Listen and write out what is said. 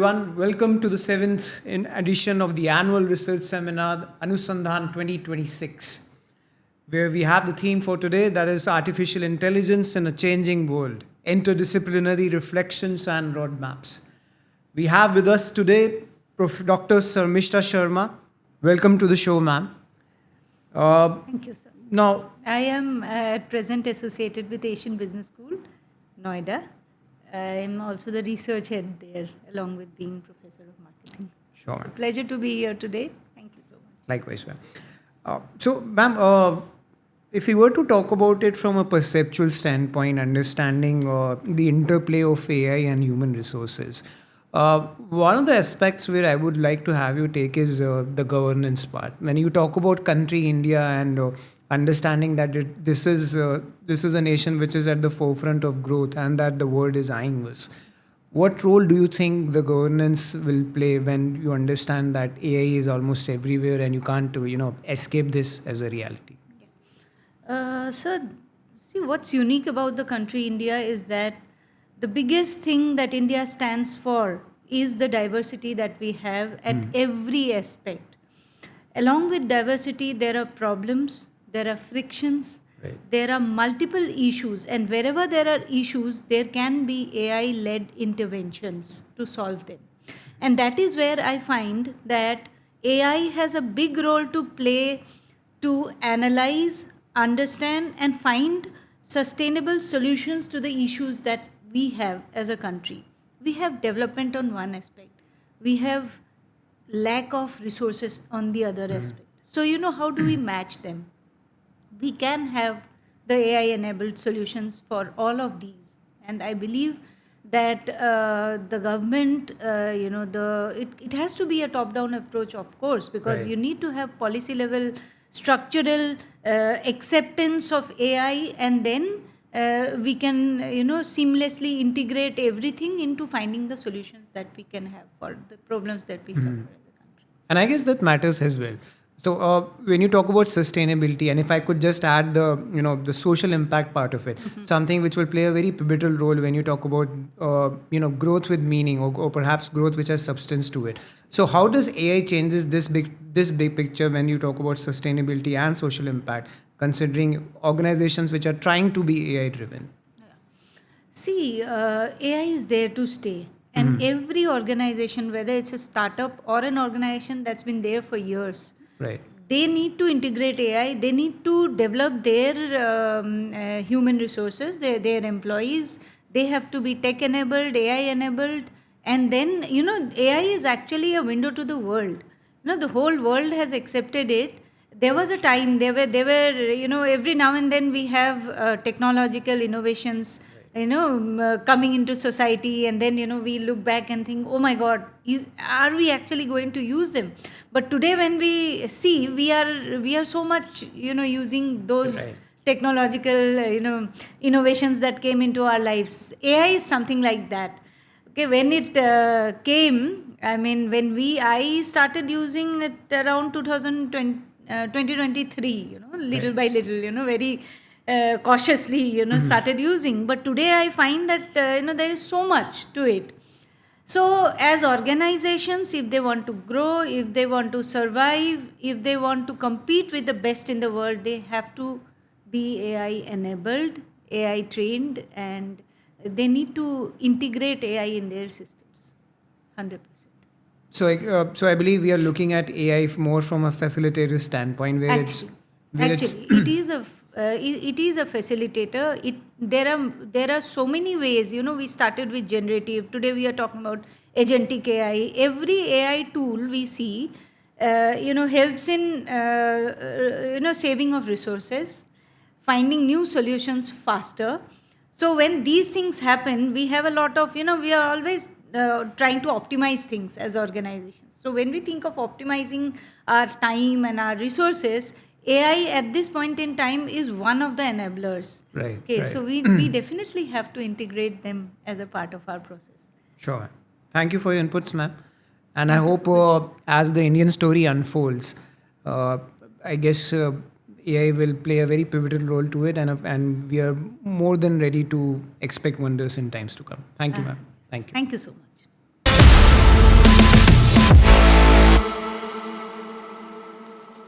everyone. Welcome to the 7th edition of the annual research seminar, Anusandhan 2026, where we have the theme for today, that is artificial intelligence in a changing world, interdisciplinary reflections and roadmaps. We have with us today Prof. Dr. Sarmistha Sarma. Welcome to the show, ma'am. Thank you, sir. Now, I am at present associated with Asian Business School, Noida. I am also the research head there, along with being professor of marketing. sure, It's a ma'am. pleasure to be here today. Thank you so much. Likewise, ma'am. Ma'am, if we were to talk about it from a perceptual standpoint, understanding the interplay of AI and human resources, one of the aspects where I would like to have you take is the governance part. When you talk about country India and understanding that this is a nation which is at the forefront of growth and that the world is eyeing us, what role do you think the governance will play when you understand that AI is almost everywhere and you can't escape this as a reality? So, see, what's unique about the country India is that the biggest thing that India stands for is the diversity that we have at every aspect. Along with diversity, there are problems, there are frictions, Right. there are multiple issues, and wherever there are issues, there can be AI-led interventions to solve them. And that is where I find that AI has a big role to play to analyze, understand, and find sustainable solutions to the issues that we have as a country. We have development on one aspect. We have lack of resources on the other aspect. So, how do we match them? We can have the AI-enabled solutions for all of these. And I believe that the government, it has to be a top-down approach, of course, because Right. you need to have policy-level structural acceptance of AI, and then we can, seamlessly integrate everything into finding the solutions that we can have for the problems that we suffer as a country. And I guess that matters as well. So when you talk about sustainability, and if I could just add the social impact part of it, something which will play a very pivotal role when you talk about growth with meaning or perhaps growth which has substance to it. So how does AI changes this big picture when you talk about sustainability and social impact, considering organizations which are trying to be AI driven? See, AI is there to stay. And every organization, whether it's a startup or an organization that's been there for years, Right. they need to integrate AI. They need to develop their human resources, their employees. They have to be tech-enabled, AI-enabled. And then, AI is actually a window to the world. The whole world has accepted it. There was a time, there were, every now and then we have technological innovations, coming into society, and then, we look back and think, oh my God, are we actually going to use them? But today when we see, we are so much, using those Right. technological, innovations that came into our lives. AI is something like that. Okay, when it came, I mean, I started using it around 2023, little by little, very cautiously, started using. But today I find that, there is so much to it. So as organizations, if they want to grow, if they want to survive, if they want to compete with the best in the world, they have to be AI enabled, AI trained, and they need to integrate AI in their systems, 100%. So I believe we are looking at AI more from a facilitator standpoint, where Actually, it is a facilitator. There are so many ways. We started with generative. Today we are talking about agentic AI. Every AI tool we see, helps in saving of resources, finding new solutions faster. So when these things happen, we have a lot of, we are always trying to optimize things as organizations. So when we think of optimizing our time and our resources, AI at this point in time is one of the enablers. Right, Okay, right. so we definitely have to integrate them as a part of our process. Sure. Thank you for your inputs, ma'am. And I Thank you hope so much. as the Indian story unfolds, I guess AI will play a very pivotal role to it, and we are more than ready to expect wonders in times to come. Thank you, ma'am. Thank you. Thank you so much.